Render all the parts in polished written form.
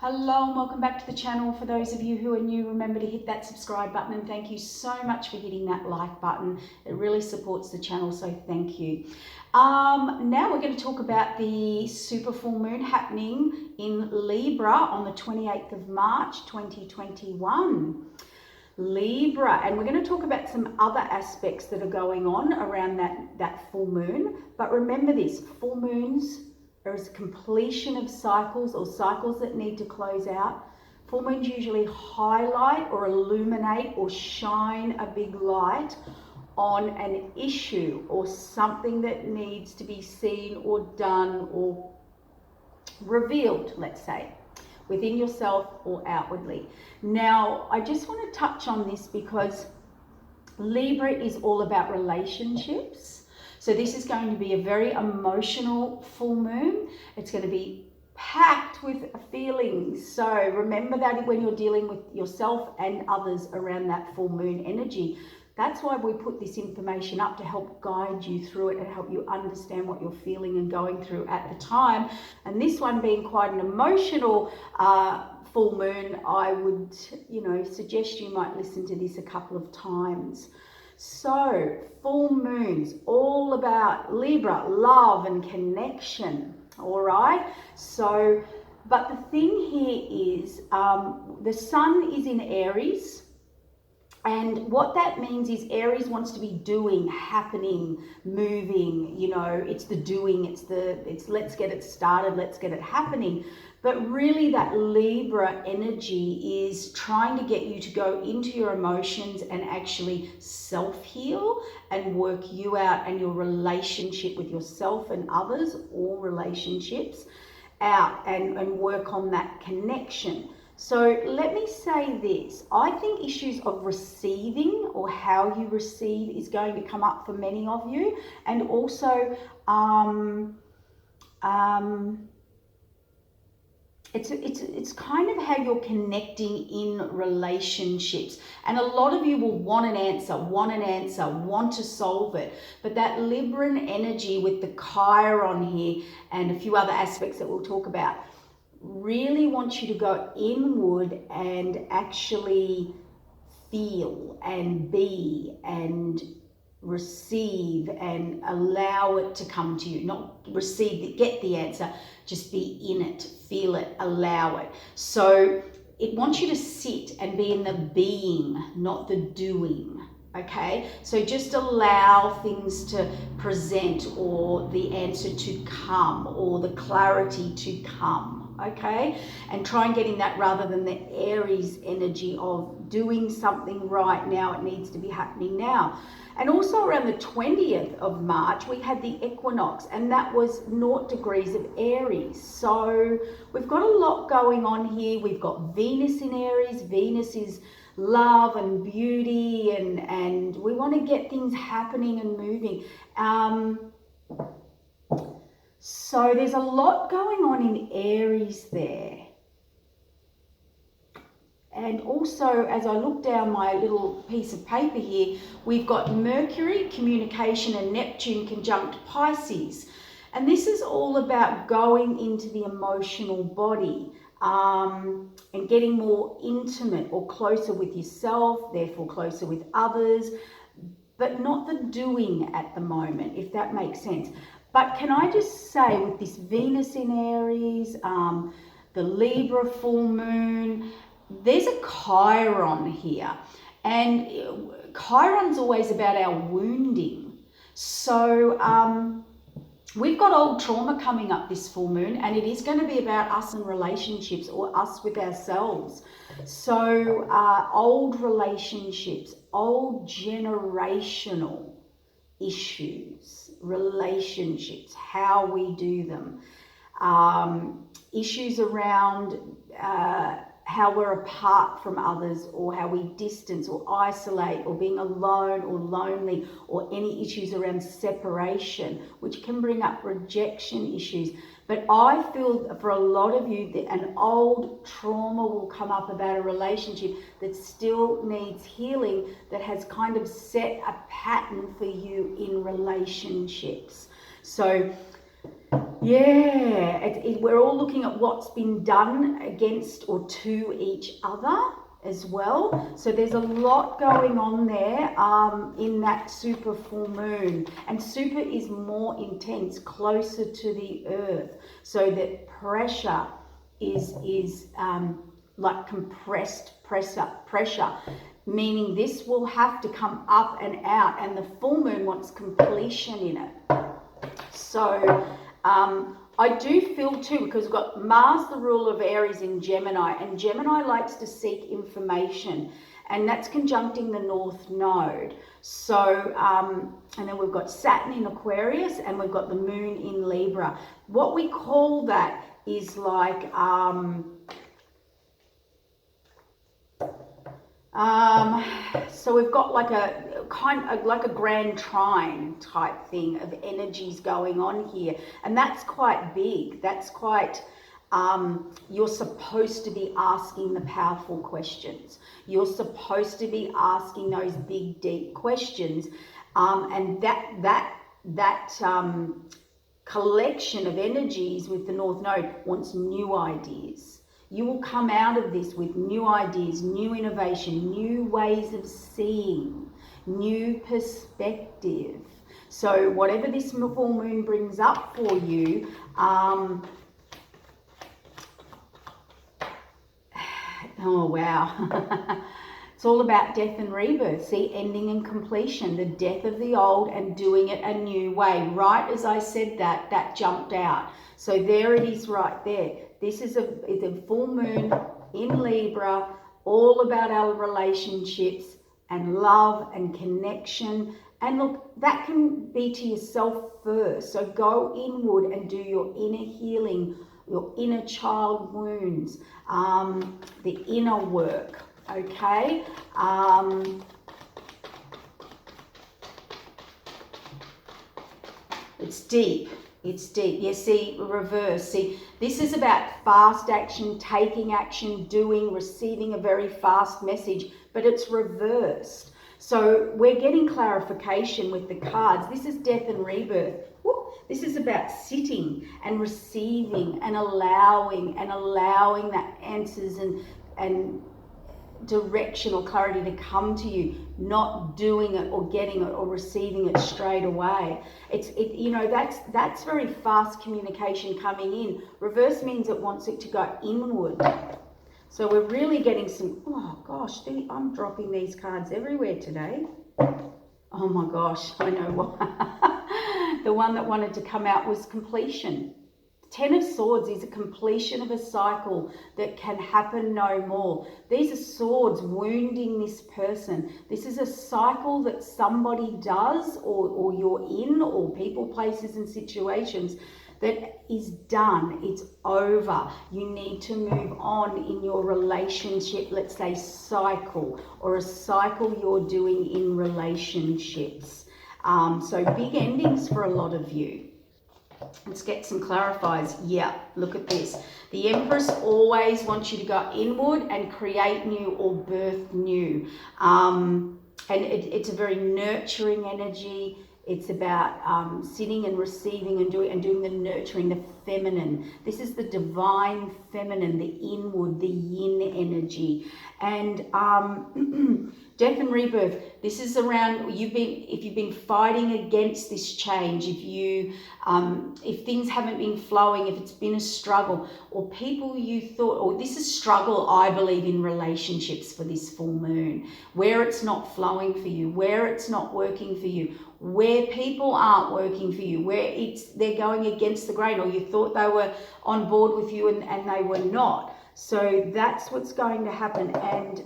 Hello and welcome back to the channel. For those of you who are new, remember to hit that subscribe button, and thank you so much for hitting that like button. It really supports the channel, so thank you. Now we're going to talk about the super full moon happening in Libra on the 28th of March 2021. Libra, and we're going to talk about some other aspects that are going on around that full moon. But remember this, full moons are a completion of cycles or cycles that need to close out. Full moons usually highlight or illuminate or shine a big light on an issue or something that needs to be seen or done or revealed, let's say, within yourself or outwardly. Now, I just want to touch on this because Libra is all about relationships. So this is going to be a very emotional full moon. It's going to be packed with feelings. So remember that when you're dealing with yourself and others around that full moon energy. That's why we put this information up, to help guide you through it and help you understand what you're feeling and going through at the time. And this one being quite an emotional full moon, I would, suggest you might listen to this a couple of times. So, full moons, all about Libra, love and connection, all right? So, but the thing here is the sun is in Aries, and what that means is Aries wants to be doing, happening, moving, it's the doing, it's let's get it started, let's get it happening. But really that Libra energy is trying to get you to go into your emotions and actually self-heal and work you out and your relationship with yourself and others, all relationships, out and work on that connection. So let me say this, I think issues of receiving or how you receive is going to come up for many of you, and also it's kind of how you're connecting in relationships. And a lot of you will want an answer, want to solve it. But that Libran energy with the Chiron here and a few other aspects that we'll talk about really wants you to go inward and actually feel and be and receive and allow it to come to you. Not receive, get the answer, just be in it, feel it, allow it. So it wants you to sit and be in the being, not the doing. Okay, so just allow things to present, or the answer to come, or the clarity to come. Okay, and try and get in that rather than the Aries energy of doing something right now, it needs to be happening now. And also around the 20th of March, we had the equinox, and that was 0 degrees of Aries. So we've got a lot going on here. We've got Venus in Aries. Venus is love and beauty, and we want to get things happening and moving. So there's a lot going on in Aries there. And also, as I look down my little piece of paper here, we've got Mercury, communication, and Neptune conjunct Pisces. And this is all about going into the emotional body and getting more intimate or closer with yourself, therefore closer with others, but not the doing at the moment, if that makes sense. But can I just say, with this Venus in Aries, the Libra full moon, there's a Chiron here, and Chiron's always about our wounding. So we've got old trauma coming up this full moon, and it is going to be about us and relationships, or us with ourselves. So old relationships, old generational issues, relationships, how we do them, issues around how we're apart from others, or how we distance or isolate, or being alone or lonely, or any issues around separation, which can bring up rejection issues. But I feel for a lot of you that an old trauma will come up about a relationship that still needs healing, that has kind of set a pattern for you in relationships. So Yeah, we're all looking at what's been done against or to each other as well. So there's a lot going on there in that super full moon. And super is more intense, closer to the earth. So that pressure is like compressed pressure, meaning this will have to come up and out, and the full moon wants completion in it. So I do feel too, because we've got Mars, the ruler of Aries, in Gemini, and Gemini likes to seek information, and that's conjuncting the North Node. So, and then we've got Saturn in Aquarius, and we've got the Moon in Libra. What we call that is like, so we've got like a kind of like a grand trine type thing of energies going on here, and that's quite big. That's quite, you're supposed to be asking the powerful questions. You're supposed to be asking those big, deep questions, and that collection of energies with the North Node wants new ideas. You will come out of this with new ideas, new innovation, new ways of seeing, new perspective. So whatever this full moon brings up for you, oh wow. It's all about death and rebirth. See, ending and completion, the death of the old and doing it a new way. Right as I said that, that jumped out. So there it is right there. This is a full moon in Libra, all about our relationships and love and connection. And look, that can be to yourself first. So go inward and do your inner healing, your inner child wounds, the inner work, okay? It's deep. It's deep. Yeah, see, reverse. See, this is about fast action, taking action, doing, receiving a very fast message, but it's reversed. So we're getting clarification with the cards. This is death and rebirth. Woo. This is about sitting and receiving and allowing that answers and direction or clarity to come to you, not doing it or getting it or receiving it straight away. You know, that's very fast communication coming in. Reverse means it wants it to go inward. So we're really getting some, oh gosh, I'm dropping these cards everywhere today. Oh my gosh, I know what. The one that wanted to come out was completion. Ten of Swords is a completion of a cycle that can happen no more. These are swords wounding this person. This is a cycle that somebody does or you're in, or people, places and situations that is done. It's over. You need to move on in your relationship, let's say cycle, or a cycle you're doing in relationships. So big endings for a lot of you. Let's get some clarifiers. Yeah, look at this. The Empress always wants you to go inward and create new or birth new. And it's a very nurturing energy. It's about sitting and receiving and doing the nurturing, the feminine. This is the divine feminine, the inward, the yin energy. And death and rebirth. This is around if you've been fighting against this change, if things haven't been flowing, if it's been a struggle, or people you thought, or this is struggle, I believe, in relationships for this full moon, where it's not flowing for you, where it's not working for you, where people aren't working for you, where they're going against the grain, or you thought they were on board with you and they were not. So that's what's going to happen. And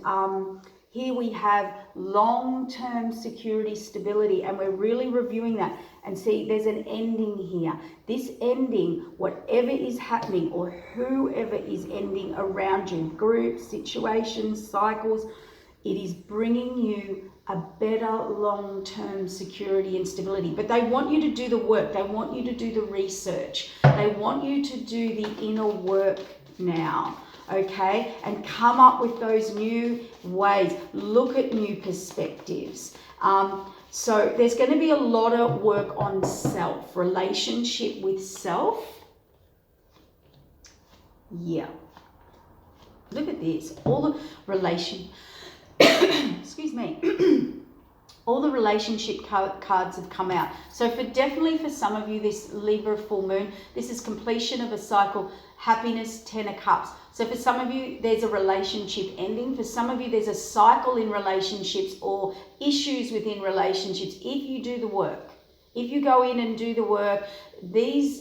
here we have long-term security, stability, and we're really reviewing that. And see, there's an ending here. This ending, whatever is happening or whoever is ending around you, groups, situations, cycles, it is bringing you a better long-term security and stability. But they want you to do the work. They want you to do the research. They want you to do the inner work now. Okay, and come up with those new ways. Look at new perspectives. So there's going to be a lot of work on self, relationship with self. Yeah. Look at this. All the excuse me. All the relationship cards have come out. So definitely for some of you, this Libra full moon, this is completion of a cycle, happiness, 10 of cups. So for some of you, there's a relationship ending. For some of you, there's a cycle in relationships or issues within relationships. If you do the work, if you go in and do the work, this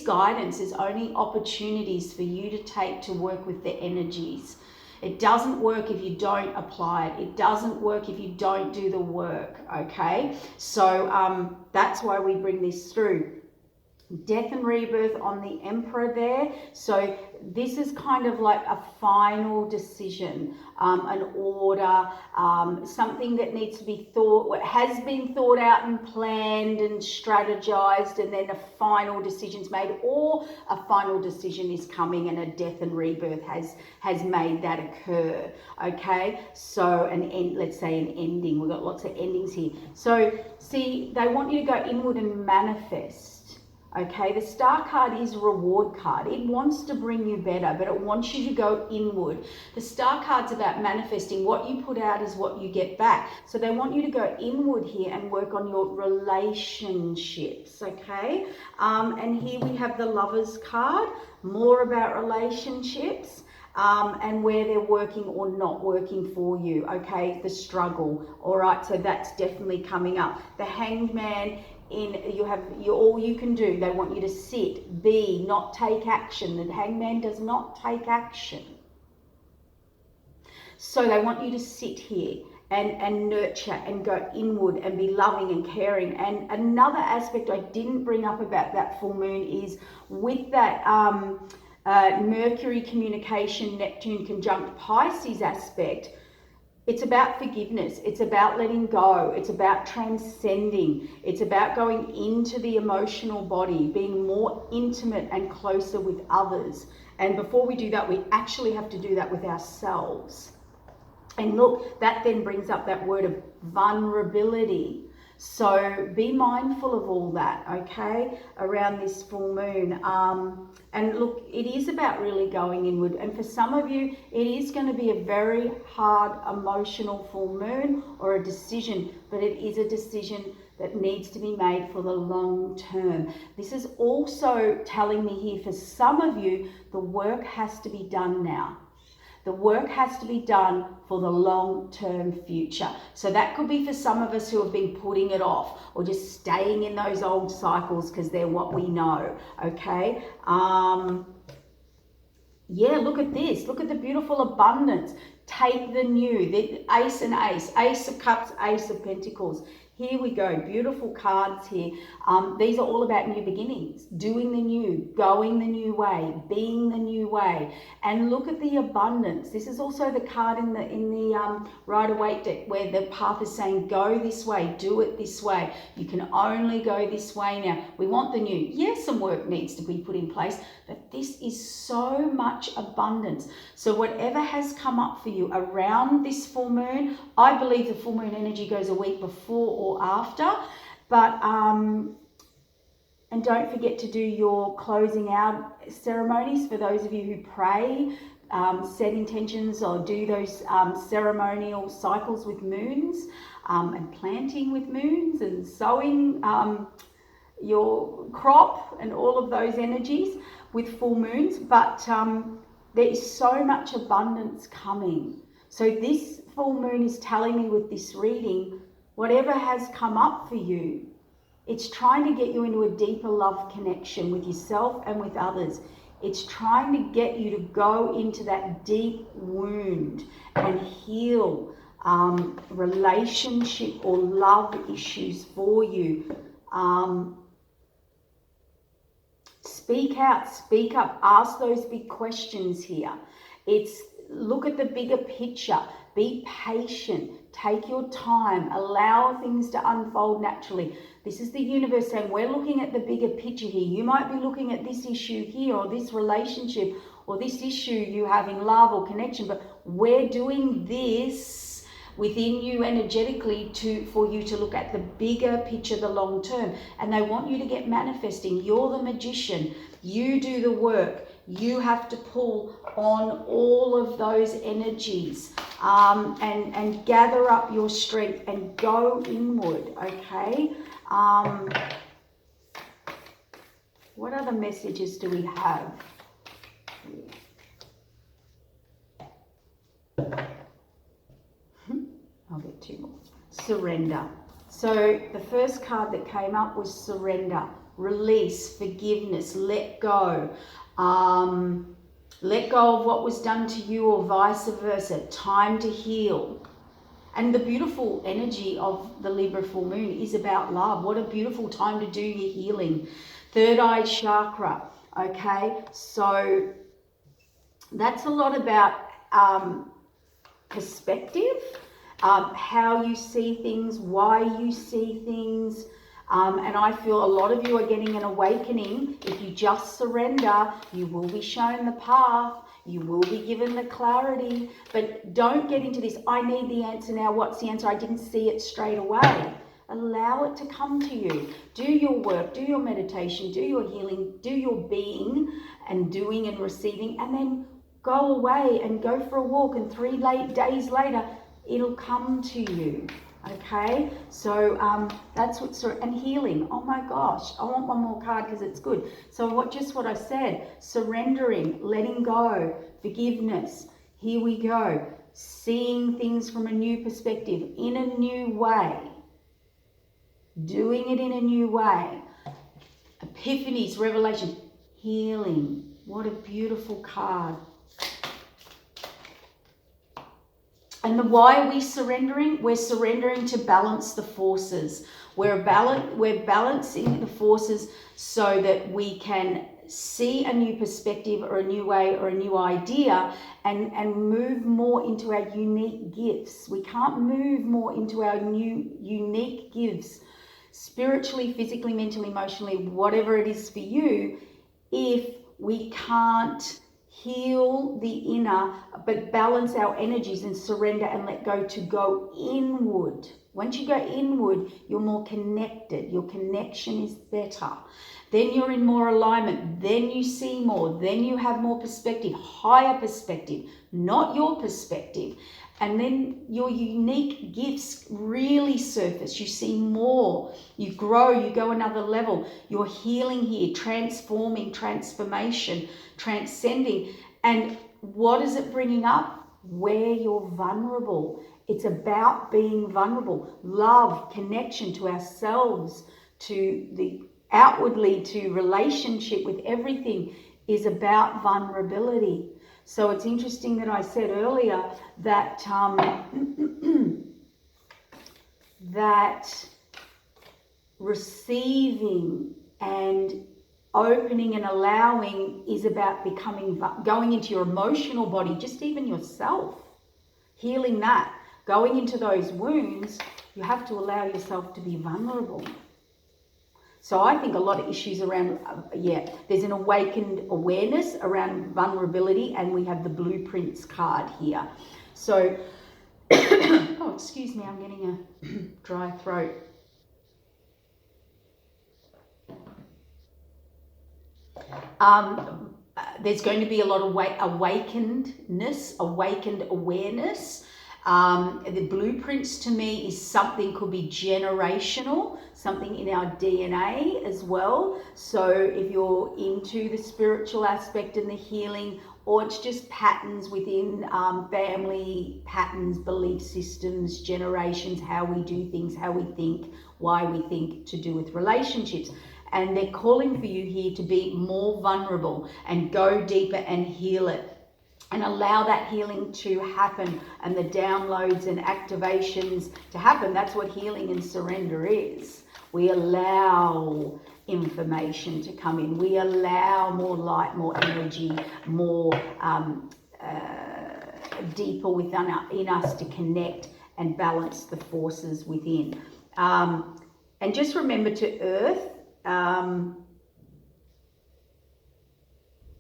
guidance is only opportunities for you to take to work with the energies. It doesn't work if you don't apply it. It doesn't work if you don't do the work, okay? So that's why we bring this through. Death and rebirth on the Emperor there. So this is kind of like a final decision, an order, something that needs to be thought, has been thought out and planned and strategized, and then a final decision's made, or a final decision is coming and a death and rebirth has made that occur. Okay, so let's say an ending. We've got lots of endings here. So see, they want you to go inward and manifest. Okay, the Star card is a reward card. It wants to bring you better, but it wants you to go inward. The Star card's about manifesting. What you put out is what you get back. So they want you to go inward here and work on your relationships, okay? And here we have the Lovers card, more about relationships. And where they're working or not working for you, okay? The struggle, all right? So that's definitely coming up. The Hanged Man, all you can do. They want you to sit, be, not take action. The Hanged Man does not take action. So they want you to sit here and nurture and go inward and be loving and caring. And another aspect I didn't bring up about that full moon is with that Mercury communication, Neptune conjunct Pisces aspect, it's about forgiveness. It's about letting go. It's about transcending. It's about going into the emotional body, being more intimate and closer with others. And before we do that, we actually have to do that with ourselves. And look, that then brings up that word of vulnerability. So be mindful of all that, okay, around this full moon. And look, it is about really going inward. And for some of you, it is going to be a very hard emotional full moon or a decision, but it is a decision that needs to be made for the long term. This is also telling me here, for some of you, the work has to be done now. The work has to be done for the long-term future. So that could be for some of us who have been putting it off or just staying in those old cycles because they're what we know, okay? Yeah, look at this. Look at the beautiful abundance. Take the new, the Ace and Ace, Ace of Cups, Ace of Pentacles. Here we go, beautiful cards here. These are all about new beginnings, doing the new, going the new way, being the new way. And look at the abundance. This is also the card in the Ryder Waite deck where the path is saying, go this way, do it this way. You can only go this way now. We want the new. Yes, some work needs to be put in place, but this is so much abundance. So whatever has come up for you around this full moon, I believe the full moon energy goes a week before or after, but and don't forget to do your closing out ceremonies for those of you who pray, set intentions or do those ceremonial cycles with moons, and planting with moons and sowing your crop and all of those energies with full moons. But there is so much abundance coming. So this full moon is telling me with this reading, whatever has come up for you, it's trying to get you into a deeper love connection with yourself and with others. It's trying to get you to go into that deep wound and heal relationship or love issues for you. Speak out, speak up, ask those big questions here. It's look at the bigger picture. Be patient, take your time, allow things to unfold naturally. This is the universe saying we're looking at the bigger picture here. You might be looking at this issue here or this relationship or this issue you have in love or connection, but we're doing this within you energetically for you to look at the bigger picture, the long term. And they want you to get manifesting. You're the magician. You do the work. You have to pull on all of those energies and gather up your strength and go inward, okay? What other messages do we have? I'll get two more. Surrender. So the first card that came up was surrender, release, forgiveness, let go. Let go of what was done to you or vice versa. Time to heal. And the beautiful energy of the Libra full moon is about love. What a beautiful time to do your healing. Third eye chakra, okay? So that's a lot about perspective, how you see things, why you see things. And I feel a lot of you are getting an awakening. If you just surrender, you will be shown the path. You will be given the clarity. But don't get into this, I need the answer now. What's the answer? I didn't see it straight away. Allow it to come to you. Do your work, do your meditation, do your healing, do your being and doing and receiving, and then go away and go for a walk, and 3 days later, it'll come to you. Okay, so that's what, and healing. Oh my gosh, I want one more card because it's good. So what I said, surrendering, letting go, forgiveness. Here we go. Seeing things from a new perspective, in a new way. Doing it in a new way. Epiphanies, revelation, healing. What a beautiful card. And why are we surrendering? We're surrendering to balance the forces. We're balancing the forces so that we can see a new perspective or a new way or a new idea and move more into our unique gifts. We can't move more into our new unique gifts, spiritually, physically, mentally, emotionally, whatever it is for you, if we can't heal the inner, but balance our energies and surrender and let go to go inward. Once you go inward, you're more connected. Your connection is better. Then you're in more alignment. Then you see more. Then you have more perspective, higher perspective, not your perspective. And then your unique gifts really surface. You see more. You grow. You go another level. You're healing here, transforming, transformation, transcending. And what is it bringing up? Where you're vulnerable. It's about being vulnerable. Love, connection to ourselves, to the outwardly, to relationship with everything is about vulnerability. So it's interesting that I said earlier that that receiving and opening and allowing is about going into your emotional body, just even yourself, healing that, going into those wounds. You have to allow yourself to be vulnerable. So I think a lot of issues around, there's an awakened awareness around vulnerability, and we have the blueprints card here. So, oh, excuse me, I'm getting a dry throat. There's going to be a lot of awakened awareness. The blueprints to me is something could be generational, something in our DNA as well. So if you're into the spiritual aspect and the healing, or it's just patterns within family patterns, belief systems, generations, how we do things, how we think, why we think, to do with relationships. And they're calling for you here to be more vulnerable and go deeper and heal it. And allow that healing to happen and the downloads and activations to happen. That's what healing and surrender is. We allow information to come in. We allow more light, more energy, more deeper in us to connect and balance the forces within. And just remember to earth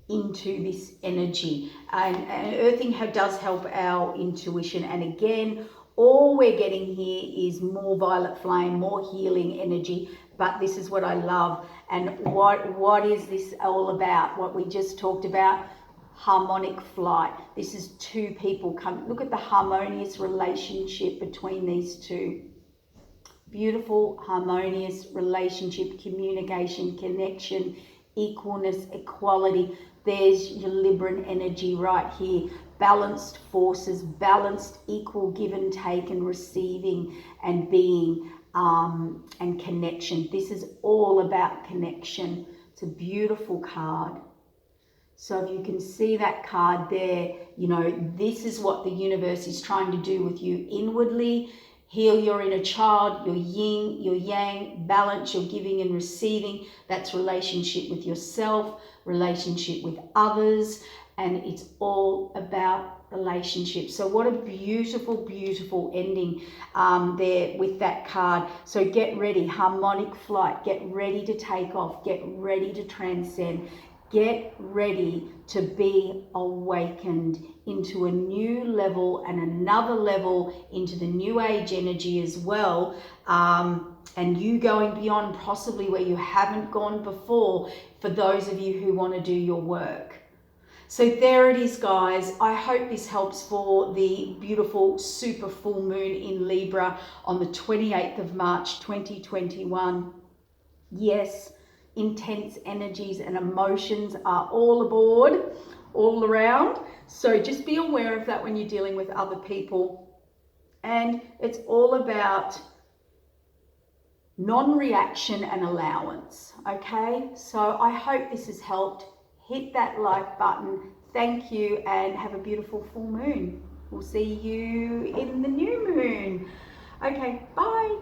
into this energy, and earthing does help our intuition. And again, All we're getting here is more violet flame, more healing energy, but this is what I love. And what is this all about? What we just talked about? Harmonic flight. This is two people come. Look at the harmonious relationship between these two. Beautiful, harmonious relationship, communication, connection, equalness, equality. There's your Libran energy right here. Balanced forces, balanced, equal give and take and receiving and being and connection. This is all about connection. It's a beautiful card. So if you can see that card there, you know, this is what the universe is trying to do with you inwardly. Heal your inner child, your yin, your yang, balance your giving and receiving. That's relationship with yourself, relationship with others, and it's all about relationships. So what a beautiful, beautiful ending there with that card. So get ready, harmonic flight, get ready to take off, get ready to transcend. Get ready to be awakened into a new level and another level into the new age energy as well. And you going beyond possibly where you haven't gone before for those of you who want to do your work. So there it is, guys. I hope this helps for the beautiful super full moon in Libra on the 28th of March 2021. Yes, intense energies and emotions are all aboard, all around. So just be aware of that when you're dealing with other people. And it's all about non-reaction and allowance, okay? So I hope this has helped. Hit that like button. Thank you and have a beautiful full moon. We'll see you in the new moon. Okay, bye.